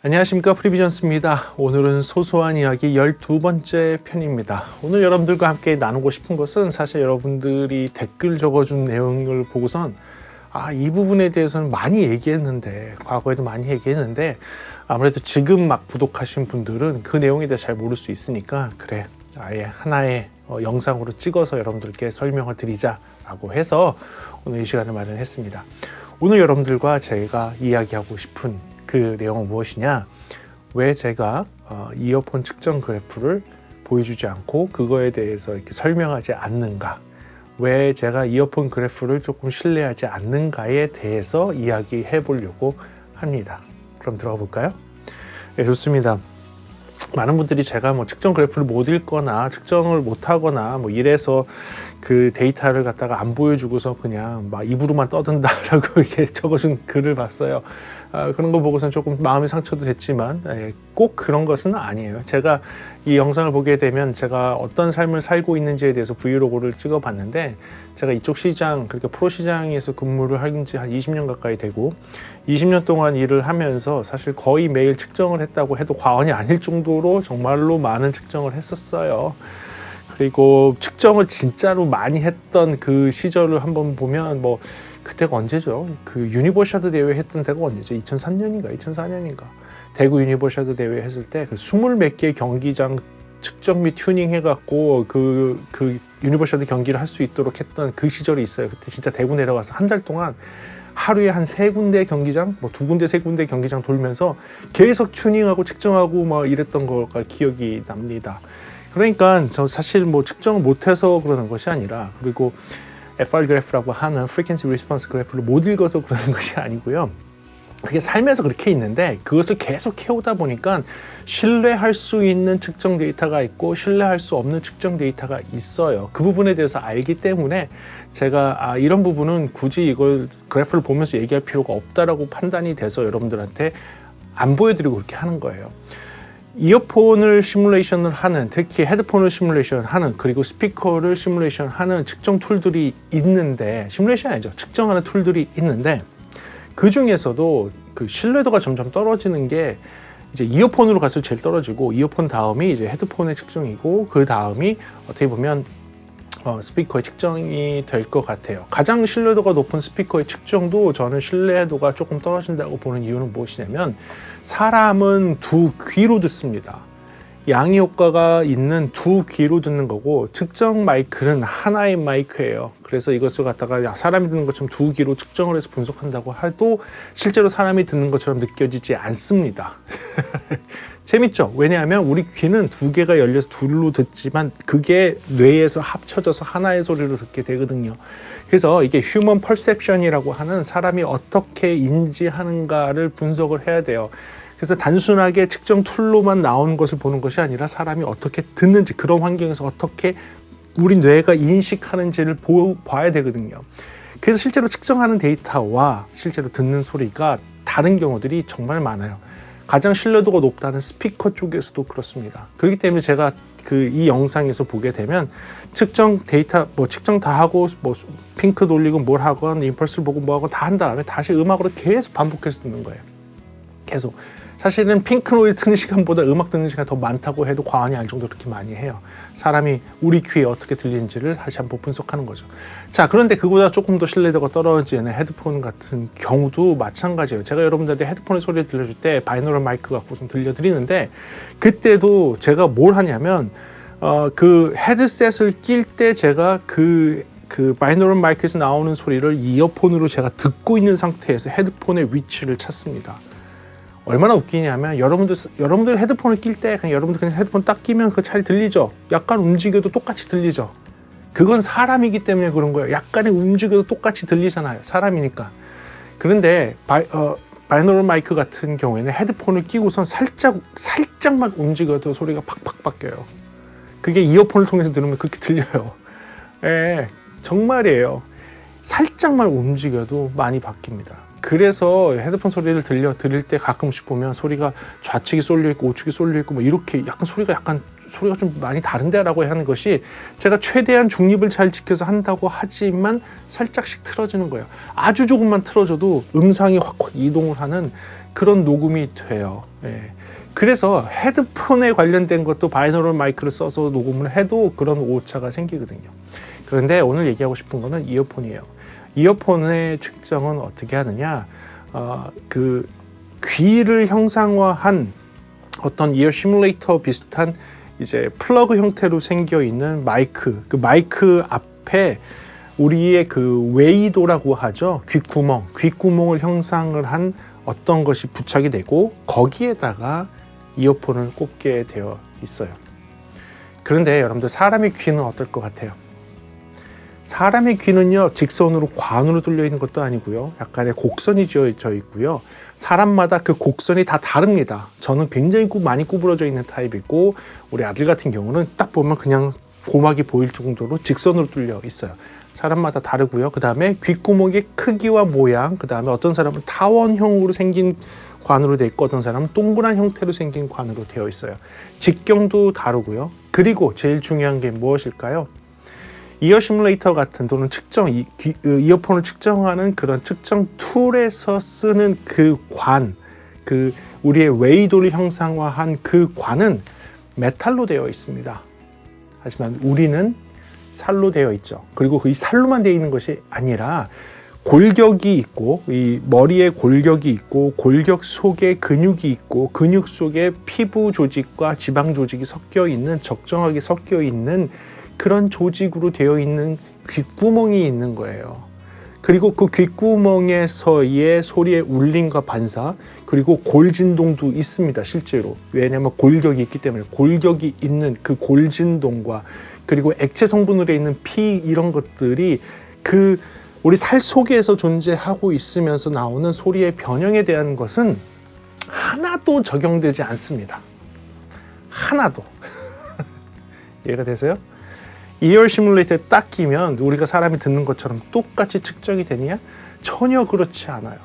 안녕하십니까, 프리비전스입니다. 오늘은 소소한 이야기 12번째 편입니다. 오늘 여러분들과 함께 나누고 싶은 것은 사실 여러분들이 댓글 적어준 내용을 보고선 이 부분에 대해서는 많이 얘기했는데, 과거에도 많이 얘기했는데 아무래도 지금 막 구독하신 분들은 그 내용에 대해서 잘 모를 수 있으니까 그래, 아예 하나의 영상으로 찍어서 여러분들께 설명을 드리자라고 해서 오늘 이 시간을 마련했습니다. 오늘 여러분들과 제가 이야기하고 싶은 그 내용은 무엇이냐, 왜 제가 이어폰 측정 그래프를 보여주지 않고 그거에 대해서 이렇게 설명하지 않는가, 왜 제가 이어폰 그래프를 조금 신뢰하지 않는가에 대해서 이야기해 보려고 합니다. 그럼 들어가 볼까요? 네, 좋습니다. 많은 분들이 제가 측정 그래프를 못 읽거나 측정을 못 하거나 이래서 그 데이터를 갖다가 안 보여주고서 그냥 막 입으로만 떠든다라고 이렇게 적어준 글을 봤어요. 그런 거 보고선 조금 마음의 상처도 됐지만 꼭 그런 것은 아니에요. 제가 이 영상을 보게 되면 제가 어떤 삶을 살고 있는지에 대해서 브이로그를 찍어봤는데, 제가 이쪽 시장, 그러니까 프로 시장에서 근무를 한 지 한 20년 가까이 되고 20년 동안 일을 하면서 사실 거의 매일 측정을 했다고 해도 과언이 아닐 정도로 정말로 많은 측정을 했었어요. 그리고 측정을 진짜로 많이 했던 그 시절을 한번 보면 그때가 언제죠? 그 유니버시아드 대회 했던 때가 언제죠? 2003년인가 2004년인가 대구 유니버시아드 대회 했을 때 그 20몇 개 경기장 측정 및 튜닝 해갖고 그 유니버시아드 경기를 할 수 있도록 했던 그 시절이 있어요. 그때 진짜 대구 내려가서 한 달 동안 하루에 한 3군데 경기장, 2군데, 3군데 경기장 돌면서 계속 튜닝하고 측정하고 이랬던 거가 기억이 납니다. 그러니까 저 사실 측정을 못해서 그러는 것이 아니라, 그리고 FR 그래프라고 하는 Frequency Response 그래프를 못 읽어서 그러는 것이 아니고요. 그게 삶에서 그렇게 있는데 그것을 계속 해오다 보니까 신뢰할 수 있는 측정 데이터가 있고 신뢰할 수 없는 측정 데이터가 있어요. 그 부분에 대해서 알기 때문에 제가 이런 부분은 굳이 이걸 그래프를 보면서 얘기할 필요가 없다라고 판단이 돼서 여러분들한테 안 보여드리고 그렇게 하는 거예요. 이어폰을 시뮬레이션을 하는, 특히 헤드폰을 시뮬레이션 하는, 그리고 스피커를 시뮬레이션 하는 측정 툴들이 있는데, 시뮬레이션이 아니죠, 측정하는 툴들이 있는데, 그 중에서도 그 신뢰도가 점점 떨어지는 게 이제 이어폰으로 갈수록 제일 떨어지고, 이어폰 다음이 이제 헤드폰의 측정이고, 그 다음이 어떻게 보면 스피커의 측정이 될 것 같아요. 가장 신뢰도가 높은 스피커의 측정도 저는 신뢰도가 조금 떨어진다고 보는 이유는 무엇이냐면, 사람은 두 귀로 듣습니다. 양이 효과가 있는 두 귀로 듣는 거고, 측정 마이크는 하나의 마이크예요. 그래서 이것을 갖다가 사람이 듣는 것처럼 두 귀로 측정을 해서 분석한다고 해도 실제로 사람이 듣는 것처럼 느껴지지 않습니다. 재밌죠? 왜냐하면 우리 귀는 두 개가 열려서 둘로 듣지만 그게 뇌에서 합쳐져서 하나의 소리로 듣게 되거든요. 그래서 이게 휴먼 퍼셉션이라고 하는 사람이 어떻게 인지하는가를 분석을 해야 돼요. 그래서 단순하게 측정 툴로만 나오는 것을 보는 것이 아니라 사람이 어떻게 듣는지, 그런 환경에서 어떻게 우리 뇌가 인식하는지를 봐야 되거든요. 그래서 실제로 측정하는 데이터와 실제로 듣는 소리가 다른 경우들이 정말 많아요. 가장 신뢰도가 높다는 스피커 쪽에서도 그렇습니다. 그렇기 때문에 제가 이 영상에서 보게 되면 측정 데이터 측정 다 하고 핑크 돌리고 뭘 하건 임펄스를 보고 뭐 하건 다 한 다음에 다시 음악으로 계속 반복해서 듣는 거예요. 계속. 사실은 핑크 노이즈 듣는 시간보다 음악 듣는 시간이 더 많다고 해도 과언이 아닐 정도로 그렇게 많이 해요. 사람이 우리 귀에 어떻게 들리는지를 다시 한번 분석하는 거죠. 자, 그런데 그보다 조금 더 신뢰도가 떨어지는 헤드폰 같은 경우도 마찬가지예요. 제가 여러분들한테 헤드폰의 소리를 들려줄 때 바이노럴 마이크 갖고선 들려드리는데, 그때도 제가 뭘 하냐면 그 헤드셋을 낄 때 제가 그 바이노럴 마이크에서 나오는 소리를 이어폰으로 제가 듣고 있는 상태에서 헤드폰의 위치를 찾습니다. 얼마나 웃기냐면 여러분들 헤드폰을 낄 때 여러분들 그냥 헤드폰 딱 끼면 그거 잘 들리죠? 약간 움직여도 똑같이 들리죠? 그건 사람이기 때문에 그런 거예요. 약간의 움직여도 똑같이 들리잖아요. 사람이니까. 그런데 바이노럴 마이크 같은 경우에는 헤드폰을 끼고선 살짝만 움직여도 소리가 팍팍 바뀌어요. 그게 이어폰을 통해서 들으면 그렇게 들려요. 정말이에요. 살짝만 움직여도 많이 바뀝니다. 그래서 헤드폰 소리를 들릴 때 가끔씩 보면 소리가 좌측이 쏠려 있고 우측이 쏠려 있고 이렇게 약간 소리가 약간 소리가 좀 많이 다른데 라고 하는 것이 제가 최대한 중립을 잘 지켜서 한다고 하지만 살짝씩 틀어지는 거예요. 아주 조금만 틀어져도 음상이 확확 이동을 하는 그런 녹음이 돼요. 예. 그래서 헤드폰에 관련된 것도 바이너럴 마이크를 써서 녹음을 해도 그런 오차가 생기거든요. 그런데 오늘 얘기하고 싶은 거는 이어폰이에요. 이어폰의 측정은 어떻게 하느냐, 그 귀를 형상화한 어떤 이어 시뮬레이터 비슷한 이제 플러그 형태로 생겨 있는 마이크, 그 마이크 앞에 우리의 그 웨이도라고 하죠. 귓구멍을 형상을 한 어떤 것이 부착이 되고 거기에다가 이어폰을 꽂게 되어 있어요. 그런데 여러분들, 사람의 귀는 어떨 것 같아요? 사람의 귀는요, 직선으로 관으로 뚫려 있는 것도 아니고요, 약간의 곡선이 지어져 있고요. 사람마다 그 곡선이 다 다릅니다. 저는 굉장히 많이 구부러져 있는 타입이고, 우리 아들 같은 경우는 딱 보면 그냥 고막이 보일 정도로 직선으로 뚫려 있어요. 사람마다 다르고요. 그 다음에 귓구멍의 크기와 모양, 그 다음에 어떤 사람은 타원형으로 생긴 관으로 되어 있고, 어떤 사람은 동그란 형태로 생긴 관으로 되어 있어요. 직경도 다르고요. 그리고 제일 중요한 게 무엇일까요? 이어 시뮬레이터 같은, 또는 이어폰을 측정하는 그런 측정 툴에서 쓰는 그 관, 그 우리의 웨이도를 형상화한 그 관은 메탈로 되어 있습니다. 하지만 우리는 살로 되어 있죠. 그리고 이 살로만 되어 있는 것이 아니라 골격이 있고, 이 머리에 골격이 있고, 골격 속에 근육이 있고, 근육 속에 피부 조직과 지방 조직이 섞여 있는, 적정하게 섞여 있는 그런 조직으로 되어 있는 귓구멍이 있는 거예요. 그리고 그 귓구멍에서의 소리의 울림과 반사, 그리고 골진동도 있습니다, 실제로. 왜냐하면 골격이 있기 때문에. 골격이 있는 그 골진동과, 그리고 액체 성분으로 있는 피, 이런 것들이 그 우리 살 속에서 존재하고 있으면서 나오는 소리의 변형에 대한 것은 하나도 적용되지 않습니다. 하나도. 이해가 되세요? 이어 시뮬레이터에 딱 끼면 우리가 사람이 듣는 것처럼 똑같이 측정이 되냐? 전혀 그렇지 않아요.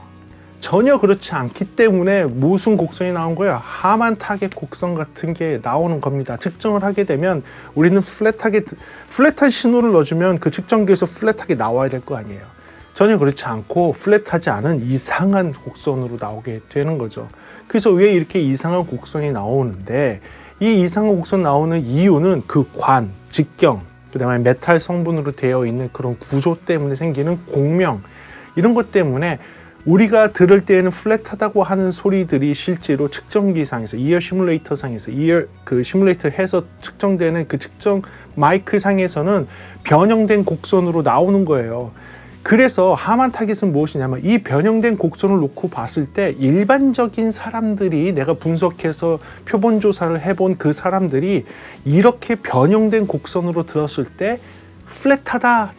전혀 그렇지 않기 때문에 무슨 곡선이 나온 거야? 하만 타겟 곡선 같은 게 나오는 겁니다. 측정을 하게 되면 우리는 플랫한 신호를 넣어주면 그 측정기에서 플랫하게 나와야 될 거 아니에요. 전혀 그렇지 않고 플랫하지 않은 이상한 곡선으로 나오게 되는 거죠. 그래서 왜 이렇게 이상한 곡선이 나오는데, 이 이상한 곡선 나오는 이유는 그 관, 직경, 그 다음에 메탈 성분으로 되어 있는 그런 구조 때문에 생기는 공명, 이런 것 때문에 우리가 들을 때에는 플랫하다고 하는 소리들이 실제로 측정기 상에서, 이어 시뮬레이터 상에서, 그 시뮬레이터 해서 측정되는 그 측정 마이크 상에서는 변형된 곡선으로 나오는 거예요. 그래서 하만 타겟은 무엇이냐면, 이 변형된 곡선을 놓고 봤을 때 일반적인 사람들이, 내가 분석해서 표본 조사를 해본 그 사람들이 이렇게 변형된 곡선으로 들었을 때 플랫하다,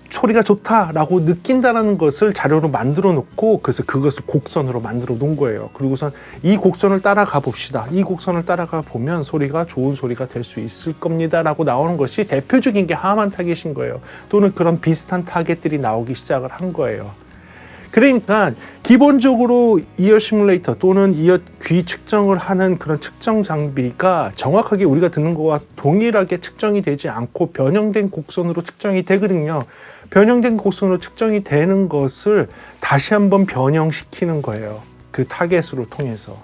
소리가 좋다라고 느낀다는 것을 자료로 만들어 놓고, 그래서 그것을 곡선으로 만들어 놓은 거예요. 그리고선 이 곡선을 따라가 봅시다. 이 곡선을 따라가 보면 소리가 좋은 소리가 될 수 있을 겁니다 라고 나오는 것이 대표적인 게 하만 타겟인 거예요. 또는 그런 비슷한 타겟들이 나오기 시작을 한 거예요. 그러니까 기본적으로 이어 시뮬레이터 또는 이어 귀 측정을 하는 그런 측정 장비가 정확하게 우리가 듣는 거와 동일하게 측정이 되지 않고 변형된 곡선으로 측정이 되거든요. 변형된 곡선으로 측정이 되는 것을 다시 한번 변형시키는 거예요. 그 타겟으로 통해서.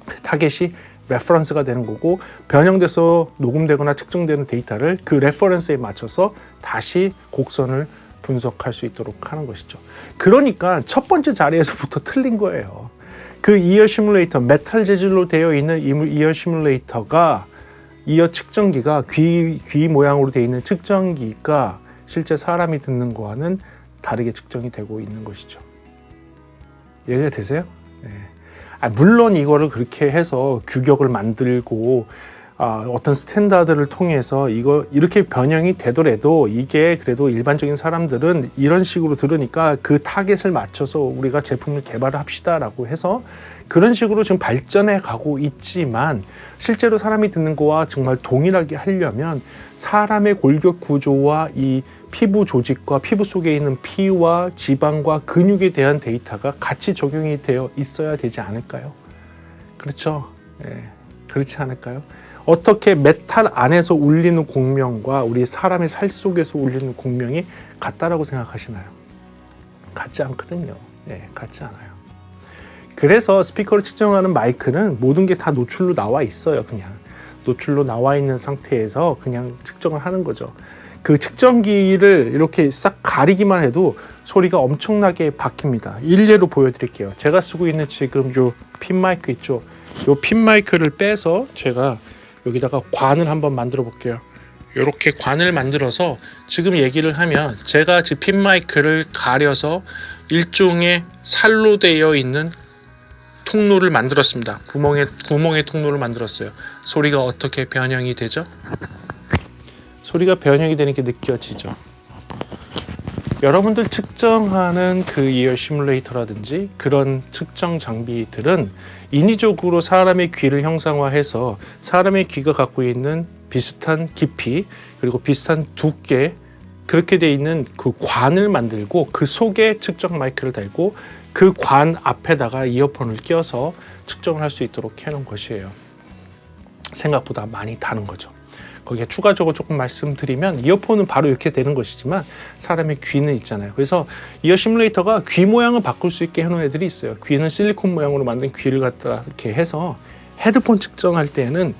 그 타겟이 레퍼런스가 되는 거고, 변형돼서 녹음되거나 측정되는 데이터를 그 레퍼런스에 맞춰서 다시 곡선을 분석할 수 있도록 하는 것이죠. 그러니까 첫 번째 자리에서부터 틀린 거예요. 그 이어 시뮬레이터, 메탈 재질로 되어 있는 이어 시뮬레이터가, 이어 측정기가, 귀 모양으로 되어 있는 측정기가 실제 사람이 듣는 거와는 다르게 측정이 되고 있는 것이죠. 이해가 되세요? 네. 물론 이거를 그렇게 해서 규격을 만들고 어떤 스탠다드를 통해서 이렇게 변형이 되더라도, 이게 그래도 일반적인 사람들은 이런 식으로 들으니까 그 타겟을 맞춰서 우리가 제품을 개발을 합시다라고 해서 그런 식으로 지금 발전해 가고 있지만, 실제로 사람이 듣는 거와 정말 동일하게 하려면 사람의 골격 구조와 이 피부 조직과 피부 속에 있는 피와 지방과 근육에 대한 데이터가 같이 적용이 되어 있어야 되지 않을까요? 그렇죠? 네, 그렇지 않을까요? 어떻게 메탈 안에서 울리는 공명과 우리 사람의 살 속에서 울리는 공명이 같다라고 생각하시나요? 같지 않거든요. 네, 같지 않아요. 그래서 스피커를 측정하는 마이크는 모든 게 다 노출로 나와 있어요. 그냥 노출로 나와 있는 상태에서 그냥 측정을 하는 거죠. 그 측정기를 이렇게 싹 가리기만 해도 소리가 엄청나게 바뀝니다. 일례로 보여드릴게요. 제가 쓰고 있는 지금 요 핀 마이크 있죠. 요 핀 마이크를 빼서 제가 여기다가 관을 한번 만들어 볼게요. 이렇게 관을 만들어서 지금 얘기를 하면 제가 지금 핀 마이크를 가려서 일종의 살로 되어 있는 통로를 만들었습니다. 구멍의 통로를 만들었어요. 소리가 어떻게 변형이 되죠? 소리가 변형이 되는 게 느껴지죠. 여러분들 측정하는 그 이어 시뮬레이터라든지 그런 측정 장비들은 인위적으로 사람의 귀를 형상화해서 사람의 귀가 갖고 있는 비슷한 깊이 그리고 비슷한 두께 그렇게 돼 있는 그 관을 만들고 그 속에 측정 마이크를 달고 그 관 앞에다가 이어폰을 껴서 측정을 할 수 있도록 해놓은 것이에요. 생각보다 많이 다른 거죠. 거기에 추가적으로 조금 말씀드리면 이어폰은 바로 이렇게 되는 것이지만 사람의 귀는 있잖아요. 그래서 이어 시뮬레이터가 귀 모양을 바꿀 수 있게 해놓은 애들이 있어요. 귀는 실리콘 모양으로 만든 귀를 갖다 이렇게 해서 헤드폰 측정할 때는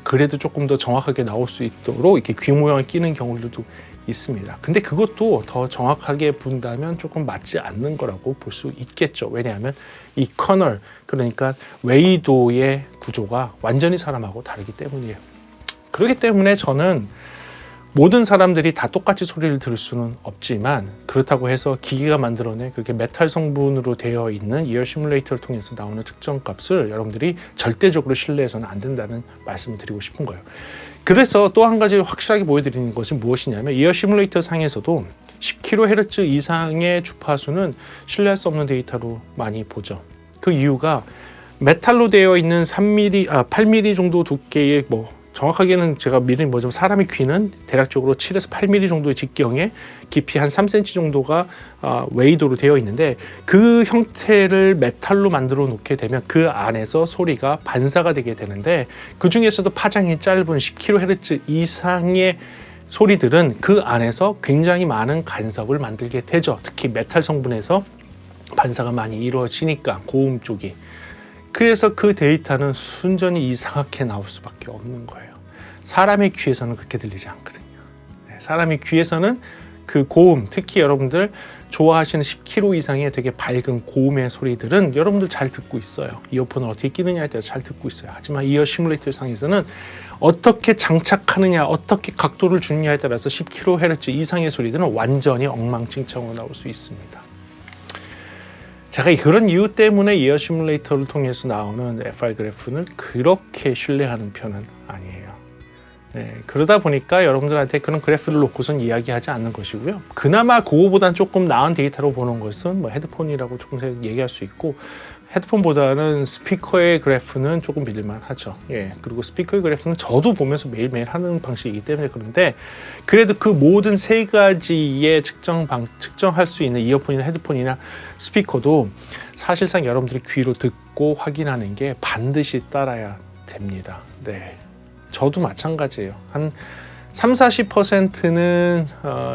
그래도 조금 더 정확하게 나올 수 있도록 이렇게 귀 모양을 끼는 경우들도 있습니다. 근데 그것도 더 정확하게 본다면 조금 맞지 않는 거라고 볼 수 있겠죠. 왜냐하면 이 커널 그러니까 웨이도의 구조가 완전히 사람하고 다르기 때문이에요. 그렇기 때문에 저는 모든 사람들이 다 똑같이 소리를 들을 수는 없지만 그렇다고 해서 기계가 만들어낸 그렇게 메탈 성분으로 되어 있는 이어 시뮬레이터를 통해서 나오는 측정 값을 여러분들이 절대적으로 신뢰해서는 안 된다는 말씀을 드리고 싶은 거예요. 그래서 또 한 가지 확실하게 보여드리는 것은 무엇이냐면 이어 시뮬레이터 상에서도 10kHz 이상의 주파수는 신뢰할 수 없는 데이터로 많이 보죠. 그 이유가 메탈로 되어 있는 8mm 정도 두께의 정확하게는 제가 미리 뭐죠? 사람의 귀는 대략적으로 7에서 8mm 정도의 직경에 깊이 한 3cm 정도가 웨이도로 되어 있는데 그 형태를 메탈로 만들어 놓게 되면 그 안에서 소리가 반사가 되게 되는데 그 중에서도 파장이 짧은 10kHz 이상의 소리들은 그 안에서 굉장히 많은 간섭을 만들게 되죠. 특히 메탈 성분에서 반사가 많이 이루어지니까 고음 쪽이. 그래서 그 데이터는 순전히 이상하게 나올 수밖에 없는 거예요. 사람의 귀에서는 그렇게 들리지 않거든요. 사람의 귀에서는 그 고음, 특히 여러분들 좋아하시는 10kHz 이상의 되게 밝은 고음의 소리들은 여러분들 잘 듣고 있어요. 이어폰을 어떻게 끼느냐에 따라서 잘 듣고 있어요. 하지만 이어 시뮬레이터 상에서는 어떻게 장착하느냐, 어떻게 각도를 주느냐에 따라서 10kHz 이상의 소리들은 완전히 엉망진창으로 나올 수 있습니다. 제가 그런 이유 때문에 이어 시뮬레이터를 통해서 나오는 FR 그래프는 그렇게 신뢰하는 편은 아니에요. 네, 그러다 보니까 여러분들한테 그런 그래프를 놓고선 이야기하지 않는 것이고요. 그나마 그거보다는 조금 나은 데이터로 보는 것은 헤드폰이라고 조금 얘기할 수 있고 헤드폰보다는 스피커의 그래프는 조금 믿을만 하죠. 예, 그리고 스피커의 그래프는 저도 보면서 매일매일 하는 방식이기 때문에 그런데 그래도 그 모든 세 가지의 측정할 수 있는 이어폰이나 헤드폰이나 스피커도 사실상 여러분들이 귀로 듣고 확인하는 게 반드시 따라야 됩니다. 네, 저도 마찬가지예요. 한 30-40%는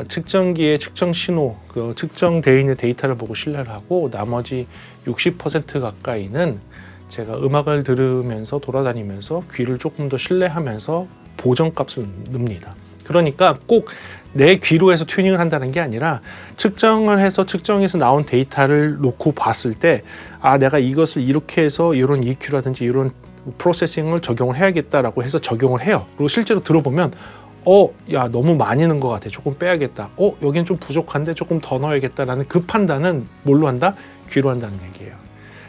측정기의 측정 신호, 측정되어 있는 데이터를 보고 신뢰를 하고 나머지 60% 가까이는 제가 음악을 들으면서 돌아다니면서 귀를 조금 더 신뢰하면서 보정값을 넣습니다. 그러니까 꼭 내 귀로 해서 튜닝을 한다는 게 아니라 측정을 해서 측정해서 나온 데이터를 놓고 봤을 때 내가 이것을 이렇게 해서 이런 EQ라든지 이런 프로세싱을 적용을 해야겠다라고 해서 적용을 해요. 그리고 실제로 들어보면 야, 너무 많이 넣은 것 같아. 조금 빼야겠다. 여긴 좀 부족한데 조금 더 넣어야겠다라는 그 판단은 뭘로 한다? 귀로 한다는 얘기예요.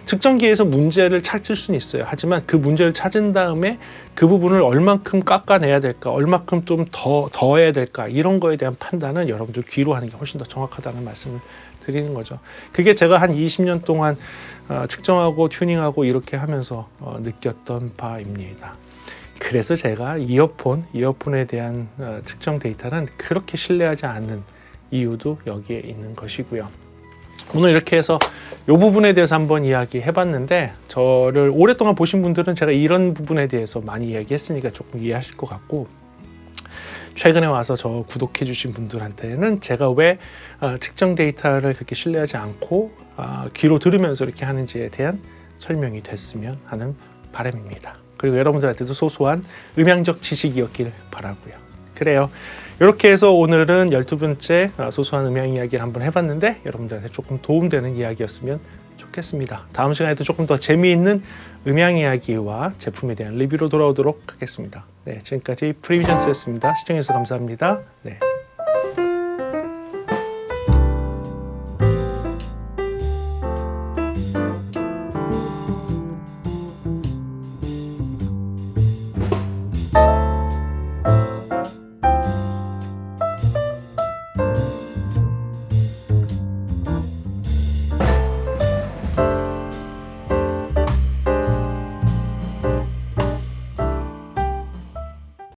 측정기에서 문제를 찾을 수는 있어요. 하지만 그 문제를 찾은 다음에 그 부분을 얼만큼 깎아내야 될까, 얼만큼 좀 더 해야 될까, 이런 거에 대한 판단은 여러분들 귀로 하는 게 훨씬 더 정확하다는 말씀을 드리는 거죠. 그게 제가 한 20년 동안 측정하고 튜닝하고 이렇게 하면서 느꼈던 바입니다. 그래서 제가 이어폰에 대한 측정 데이터는 그렇게 신뢰하지 않는 이유도 여기에 있는 것이고요. 오늘 이렇게 해서 이 부분에 대해서 한번 이야기해 봤는데, 저를 오랫동안 보신 분들은 제가 이런 부분에 대해서 많이 이야기했으니까 조금 이해하실 것 같고, 최근에 와서 저 구독해 주신 분들한테는 제가 왜 특정 데이터를 그렇게 신뢰하지 않고 귀로 들으면서 이렇게 하는지에 대한 설명이 됐으면 하는 바람입니다. 그리고 여러분들한테도 소소한 음향적 지식이었길 바라고요. 그래요. 이렇게 해서 오늘은 12번째 소소한 음향 이야기를 한번 해봤는데, 여러분들한테 조금 도움되는 이야기였으면 좋겠습니다. 다음 시간에도 조금 더 재미있는 음향 이야기와 제품에 대한 리뷰로 돌아오도록 하겠습니다. 네, 지금까지 프리비전스였습니다. 시청해주셔서 감사합니다. 네.